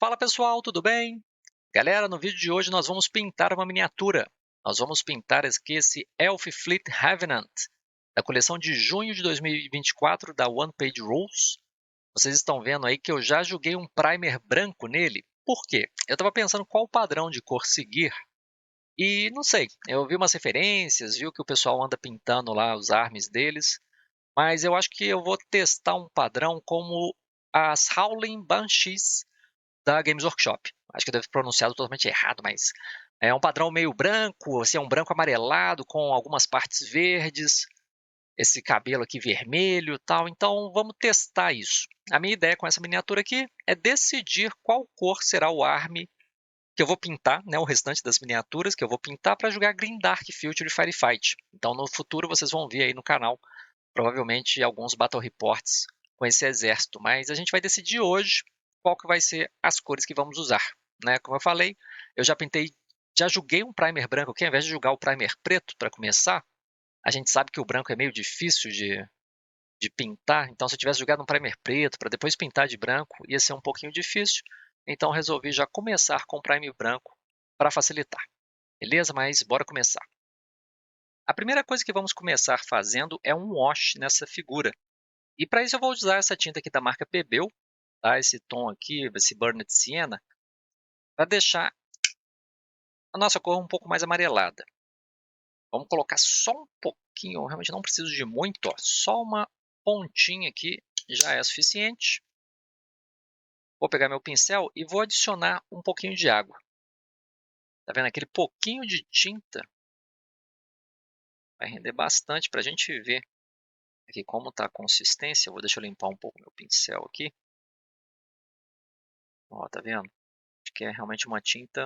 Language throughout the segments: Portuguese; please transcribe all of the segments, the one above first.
Fala pessoal, tudo bem? Galera, no vídeo de hoje nós vamos pintar uma miniatura. Nós vamos pintar aqui esse Elf-Fleet Revenant, da coleção de junho de 2024 da One Page Rules. Vocês estão vendo aí que eu já joguei um primer branco nele. Por quê? Eu estava pensando qual padrão de cor seguir. E não sei, eu vi umas referências, vi que o pessoal anda pintando lá os armes deles. Mas eu acho que eu vou testar um padrão como as Howling Banshees da Games Workshop. Acho que eu devo ter pronunciado totalmente errado, mas é um padrão meio branco, assim, é um branco amarelado com algumas partes verdes, esse cabelo aqui vermelho e tal. Então vamos testar isso. A minha ideia com essa miniatura aqui é decidir qual cor será o arme que eu vou pintar, né, o restante das miniaturas que eu vou pintar para jogar Green Dark Future e Firefight. Então no futuro vocês vão ver aí no canal, provavelmente alguns Battle Reports com esse exército, mas a gente vai decidir hoje qual que vai ser as cores que vamos usar, né? Como eu falei, eu já joguei um primer branco aqui, ao invés de jogar o primer preto para começar, a gente sabe que o branco é meio difícil de pintar, então se eu tivesse jogado um primer preto para depois pintar de branco, ia ser um pouquinho difícil, então resolvi já começar com o primer branco para facilitar, beleza? Mas bora começar. A primeira coisa que vamos começar fazendo é um wash nessa figura. E para isso eu vou usar essa tinta aqui da marca Pebel, tá? Esse tom aqui, esse Burnt Sienna, para deixar a nossa cor um pouco mais amarelada. Vamos colocar só um pouquinho, eu realmente não preciso de muito, ó, só uma pontinha aqui já é suficiente. Vou pegar meu pincel e vou adicionar um pouquinho de água. Tá vendo? Aquele pouquinho de tinta vai render bastante para a gente ver aqui como está a consistência. Deixa eu limpar um pouco meu pincel aqui. Ó, tá vendo? Acho que é realmente uma tinta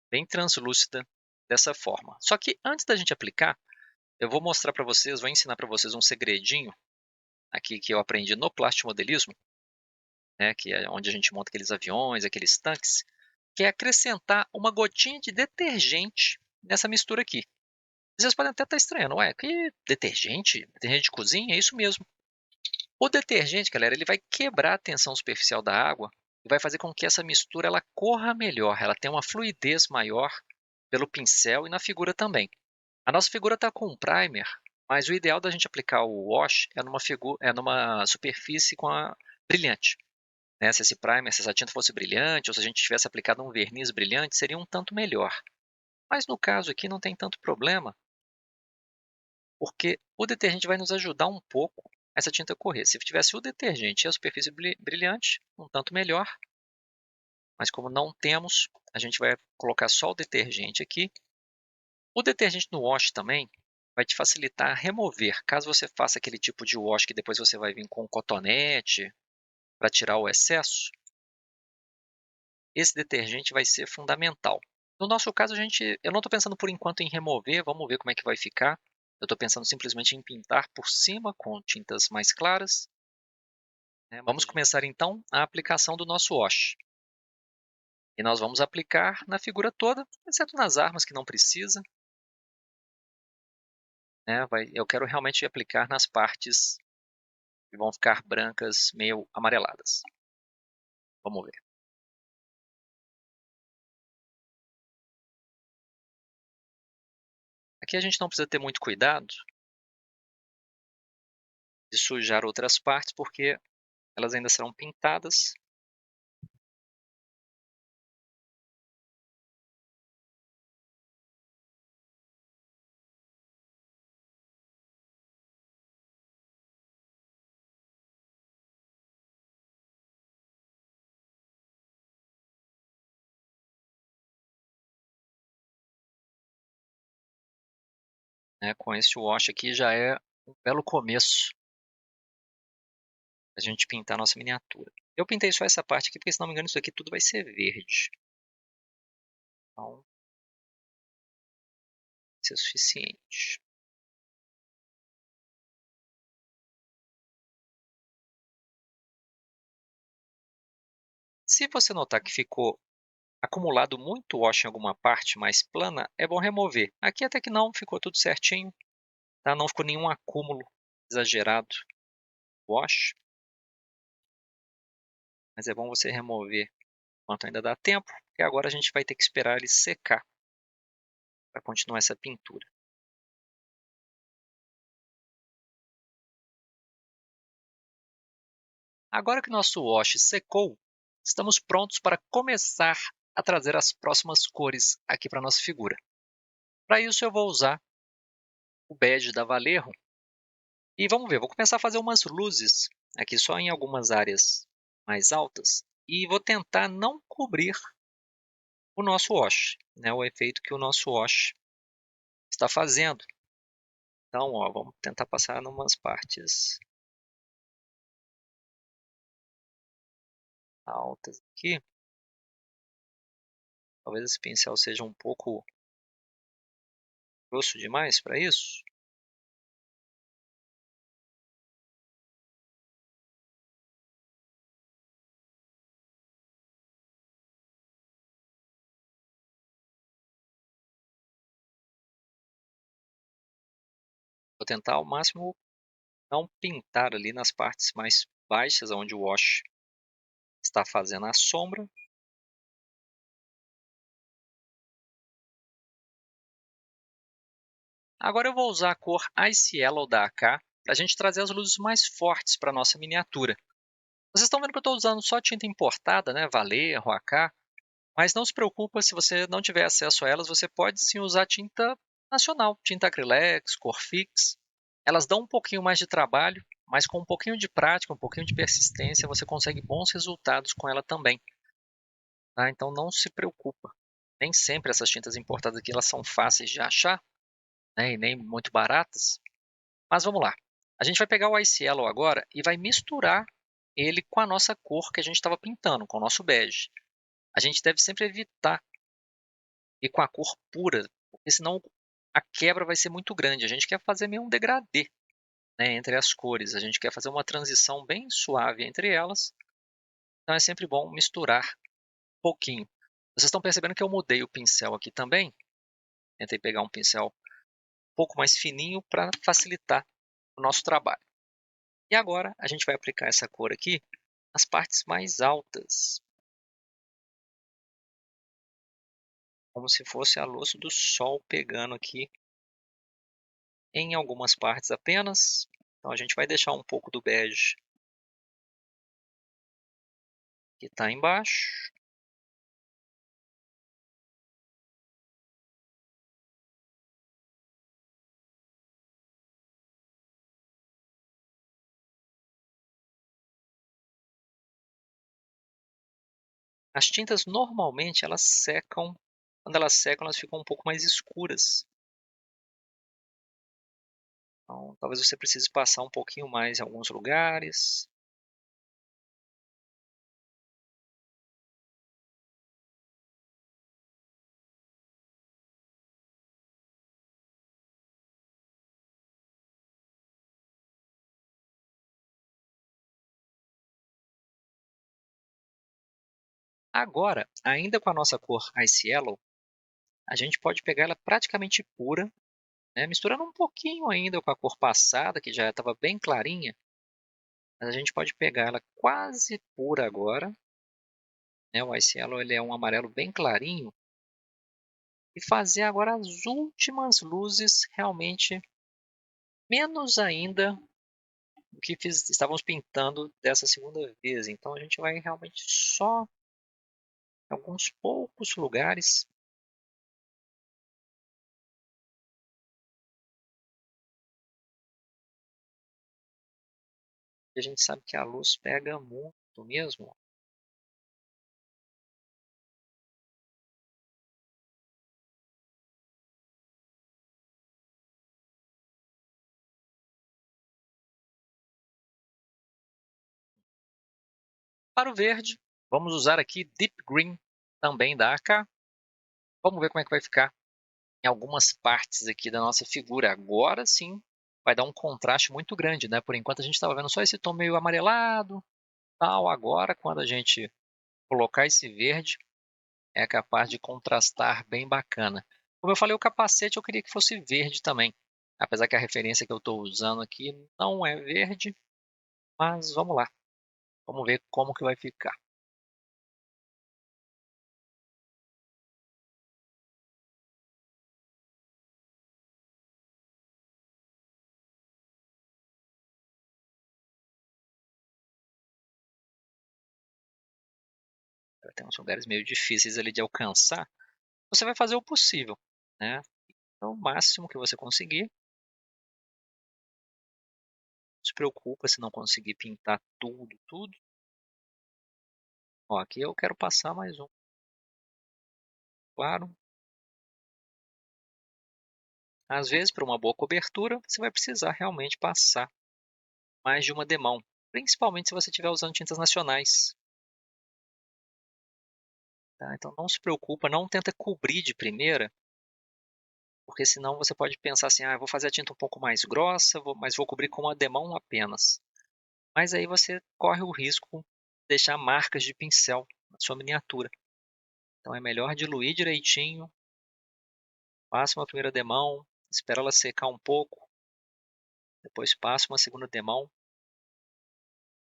bem translúcida dessa forma. Só que antes da gente aplicar, eu vou mostrar para vocês, vou ensinar para vocês um segredinho aqui que eu aprendi no plastimodelismo, né, que é onde a gente monta aqueles aviões, aqueles tanques, que é acrescentar uma gotinha de detergente nessa mistura aqui. Vocês podem até estar estranhando, ué, que detergente? Detergente de cozinha? É isso mesmo. O detergente, galera, ele vai quebrar a tensão superficial da água e vai fazer com que essa mistura ela corra melhor, ela tenha uma fluidez maior pelo pincel e na figura também. A nossa figura está com um primer, mas o ideal da gente aplicar o wash é numa superfície brilhante. Né? Se esse primer, se essa tinta fosse brilhante, ou se a gente tivesse aplicado um verniz brilhante, seria um tanto melhor. Mas no caso aqui não tem tanto problema, porque o detergente vai nos ajudar um pouco essa tinta correr. Se tivesse o detergente e a superfície brilhante, um tanto melhor. Mas como não temos, a gente vai colocar só o detergente aqui. O detergente no wash também vai te facilitar a remover. Caso você faça aquele tipo de wash que depois você vai vir com um cotonete para tirar o excesso, esse detergente vai ser fundamental. No nosso caso, eu não estou pensando por enquanto em remover, vamos ver como é que vai ficar. Eu estou pensando simplesmente em pintar por cima com tintas mais claras. Vamos começar então a aplicação do nosso wash. E nós vamos aplicar na figura toda, exceto nas armas que não precisa. Eu quero realmente aplicar nas partes que vão ficar brancas, meio amareladas. Vamos ver. Aqui a gente não precisa ter muito cuidado de sujar outras partes, porque elas ainda serão pintadas. Com esse wash aqui já é um belo começo a gente pintar a nossa miniatura. Eu pintei só essa parte aqui, porque se não me engano isso aqui tudo vai ser verde. Então, vai ser suficiente. Se você notar que ficou acumulado muito wash em alguma parte mais plana, é bom remover. Aqui até que não, ficou tudo certinho. Tá? Não ficou nenhum acúmulo exagerado de wash. Mas é bom você remover enquanto ainda dá tempo, porque agora a gente vai ter que esperar ele secar para continuar essa pintura. Agora que nosso wash secou, estamos prontos para começar a trazer as próximas cores aqui para nossa figura. Para isso eu vou usar o bege da Vallejo e vamos ver, vou começar a fazer umas luzes aqui só em algumas áreas mais altas e vou tentar não cobrir o nosso wash, né, o efeito que o nosso wash está fazendo. Então, ó, vamos tentar passar em umas partes altas aqui. Talvez esse pincel seja um pouco grosso demais para isso. Vou tentar ao máximo não pintar ali nas partes mais baixas, onde o wash está fazendo a sombra. Agora eu vou usar a cor Ice Yellow da AK para a gente trazer as luzes mais fortes para a nossa miniatura. Vocês estão vendo que eu estou usando só tinta importada, né? Vallejo, AK, mas não se preocupa se você não tiver acesso a elas, você pode sim usar tinta nacional, tinta acrylex, cor fix. Elas dão um pouquinho mais de trabalho, mas com um pouquinho de prática, um pouquinho de persistência, você consegue bons resultados com ela também. Tá? Então não se preocupa. Nem sempre essas tintas importadas aqui elas são fáceis de achar, né? E nem muito baratas. Mas vamos lá. A gente vai pegar o Ice Yellow agora e vai misturar ele com a nossa cor que a gente estava pintando, com o nosso bege. A gente deve sempre evitar ir com a cor pura, porque senão a quebra vai ser muito grande. A gente quer fazer meio um degradê, né, entre as cores. A gente quer fazer uma transição bem suave entre elas. Então é sempre bom misturar um pouquinho. Vocês estão percebendo que eu mudei o pincel aqui também. Tentei pegar um pincel um pouco mais fininho para facilitar o nosso trabalho. E agora a gente vai aplicar essa cor aqui nas partes mais altas, como se fosse a luz do sol pegando aqui em algumas partes apenas. Então a gente vai deixar um pouco do bege que está embaixo. As tintas normalmente elas secam, quando elas secam elas ficam um pouco mais escuras. Então talvez você precise passar um pouquinho mais em alguns lugares. Agora, ainda com a nossa cor Ice Yellow, a gente pode pegar ela praticamente pura, né, misturando um pouquinho ainda com a cor passada, que já estava bem clarinha. Mas a gente pode pegar ela quase pura agora, né, o Ice Yellow ele é um amarelo bem clarinho, e fazer agora as últimas luzes realmente menos ainda do que estávamos pintando dessa segunda vez. Então a gente vai realmente só em alguns poucos lugares. E a gente sabe que a luz pega muito mesmo. Para o verde, vamos usar aqui Deep Green, também da AK. Vamos ver como é que vai ficar em algumas partes aqui da nossa figura. Agora sim, vai dar um contraste muito grande, né? Por enquanto a gente estava vendo só esse tom meio amarelado, tal. Agora, quando a gente colocar esse verde, é capaz de contrastar bem bacana. Como eu falei, o capacete eu queria que fosse verde também. Apesar que a referência que eu estou usando aqui não é verde, mas vamos lá. Vamos ver como que vai ficar. tem uns lugares meio difíceis ali de alcançar, você vai fazer o possível, né? Então, o máximo que você conseguir. Não se preocupa se não conseguir pintar tudo, tudo. Ó, aqui eu quero passar mais um, claro. Às vezes, para uma boa cobertura, você vai precisar realmente passar mais de uma demão, principalmente se você estiver usando tintas nacionais. Tá? Então não se preocupa, não tenta cobrir de primeira, porque senão você pode pensar assim, ah, eu vou fazer a tinta um pouco mais grossa, mas vou cobrir com uma demão apenas. Mas aí você corre o risco de deixar marcas de pincel na sua miniatura. Então é melhor diluir direitinho, passa uma primeira demão, espera ela secar um pouco, depois passa uma segunda demão,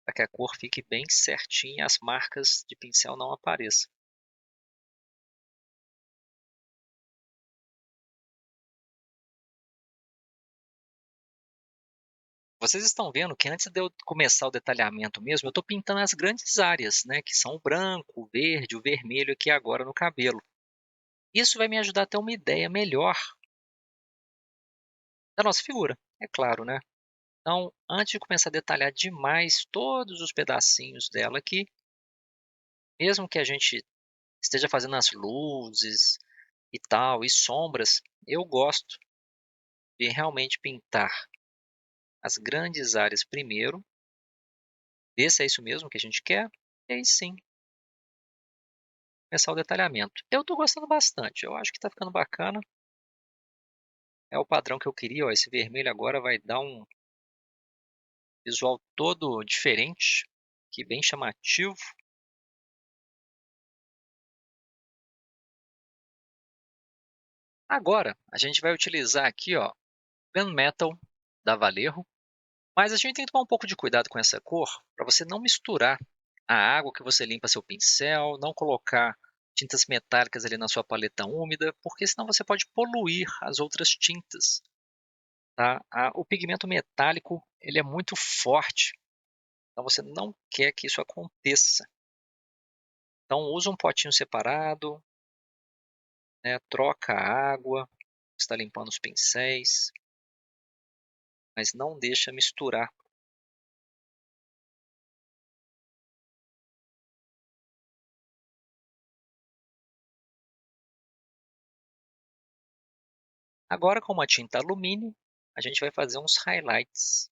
para que a cor fique bem certinha e as marcas de pincel não apareçam. Vocês estão vendo que antes de eu começar o detalhamento mesmo, eu estou pintando as grandes áreas, né, que são o branco, o verde, o vermelho aqui agora no cabelo. Isso vai me ajudar a ter uma ideia melhor da nossa figura, é claro, né? Então, antes de começar a detalhar demais todos os pedacinhos dela aqui, mesmo que a gente esteja fazendo as luzes e tal, e sombras, eu gosto de realmente pintar as grandes áreas primeiro, ver se é isso mesmo que a gente quer, e aí sim começar o detalhamento. Eu estou gostando bastante, eu acho que está ficando bacana. É o padrão que eu queria, ó, esse vermelho agora vai dar um visual todo diferente, que bem chamativo. Agora, a gente vai utilizar aqui, ó, Gunmetal da Vallejo, mas a gente tem que tomar um pouco de cuidado com essa cor, para você não misturar a água que você limpa seu pincel, não colocar tintas metálicas ali na sua paleta úmida, porque senão você pode poluir as outras tintas. Tá? O pigmento metálico ele é muito forte, então você não quer que isso aconteça. Então usa um potinho separado, né? Troca a água, está limpando os pincéis, mas não deixa misturar. Agora com uma tinta alumínio, a gente vai fazer uns highlights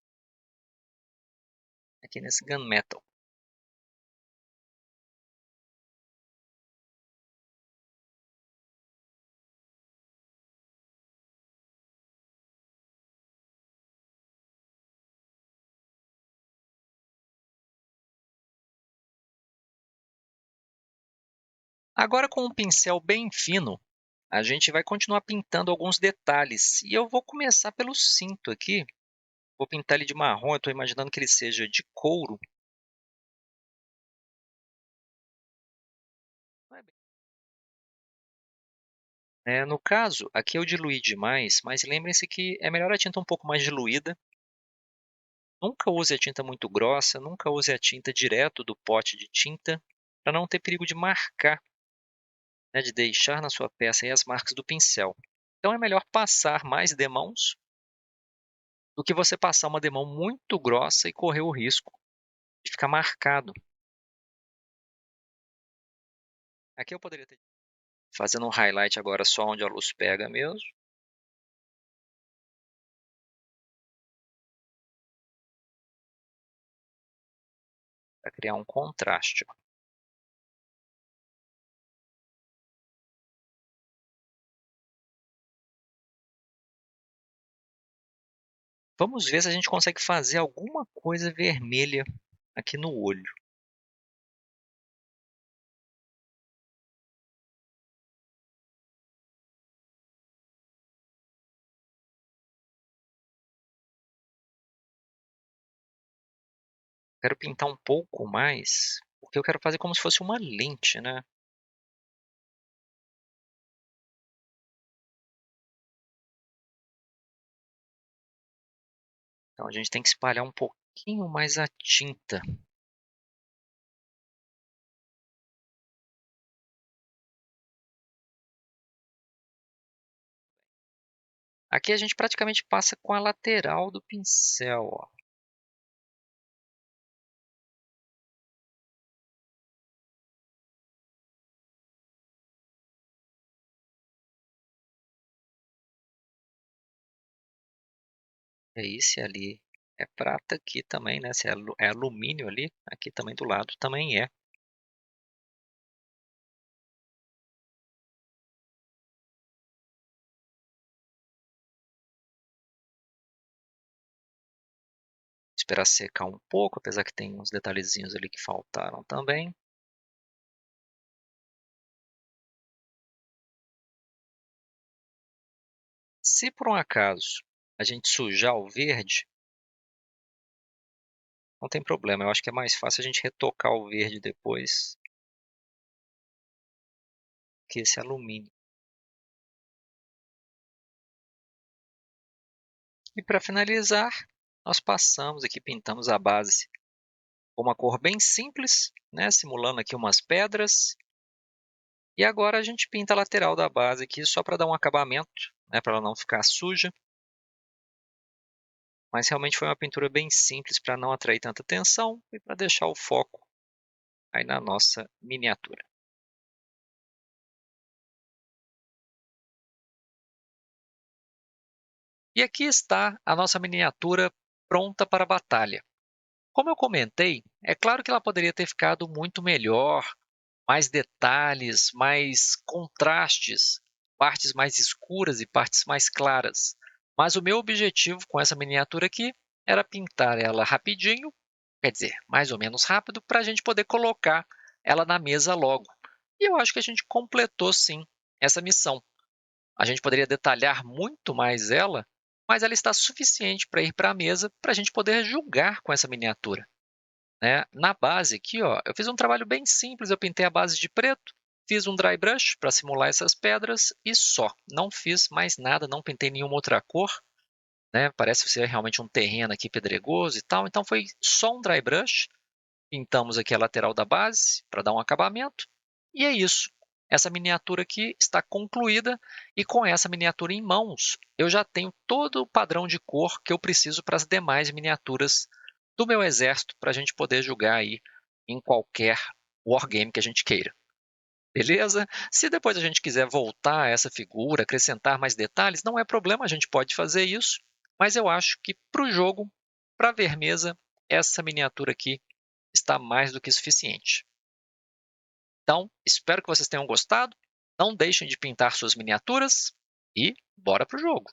aqui nesse Gunmetal. Agora com um pincel bem fino, a gente vai continuar pintando alguns detalhes. E eu vou começar pelo cinto aqui. Vou pintar ele de marrom, eu estou imaginando que ele seja de couro. Não é bem- no caso, aqui eu diluí demais, mas lembrem-se que é melhor a tinta um pouco mais diluída. Nunca use a tinta muito grossa, nunca use a tinta direto do pote de tinta, para não ter perigo de marcar, né, de deixar na sua peça aí as marcas do pincel. Então é melhor passar mais demãos do que você passar uma demão muito grossa e correr o risco de ficar marcado. Aqui eu poderia ter fazendo um highlight agora só onde a luz pega mesmo. Para criar um contraste. Vamos ver se a gente consegue fazer alguma coisa vermelha aqui no olho. Quero pintar um pouco mais, porque eu quero fazer como se fosse uma lente, né? Então a gente tem que espalhar um pouquinho mais a tinta. Aqui a gente praticamente passa com a lateral do pincel, ó. E aí, se ali é prata, aqui também, né? Se é alumínio ali, aqui também do lado também é. Esperar secar um pouco, apesar que tem uns detalhezinhos ali que faltaram também. Se por um acaso a gente sujar o verde, não tem problema. Eu acho que é mais fácil a gente retocar o verde depois que esse alumínio. E para finalizar, nós passamos aqui, pintamos a base com uma cor bem simples, né? Simulando aqui umas pedras. E agora a gente pinta a lateral da base aqui só para dar um acabamento, né? Para ela não ficar suja. Mas realmente foi uma pintura bem simples para não atrair tanta atenção e para deixar o foco aí na nossa miniatura. E aqui está a nossa miniatura pronta para a batalha. Como eu comentei, é claro que ela poderia ter ficado muito melhor, mais detalhes, mais contrastes, partes mais escuras e partes mais claras. Mas o meu objetivo com essa miniatura aqui era pintar ela rapidinho, quer dizer, mais ou menos rápido, para a gente poder colocar ela na mesa logo. E eu acho que a gente completou sim essa missão. A gente poderia detalhar muito mais ela, mas ela está suficiente para ir para a mesa para a gente poder julgar com essa miniatura, né? Na base aqui, ó, eu fiz um trabalho bem simples, eu pintei a base de preto, fiz um dry brush para simular essas pedras e só. Não fiz mais nada, não pintei nenhuma outra cor, né? Parece ser realmente um terreno aqui pedregoso e tal, então foi só um dry brush. Pintamos aqui a lateral da base para dar um acabamento. E é isso. Essa miniatura aqui está concluída e com essa miniatura em mãos, eu já tenho todo o padrão de cor que eu preciso para as demais miniaturas do meu exército para a gente poder jogar aí em qualquer wargame que a gente queira. Beleza? Se depois a gente quiser voltar a essa figura, acrescentar mais detalhes, não é problema, a gente pode fazer isso. Mas eu acho que para o jogo, para ver mesa, essa miniatura aqui está mais do que suficiente. Então, espero que vocês tenham gostado. Não deixem de pintar suas miniaturas e bora para o jogo!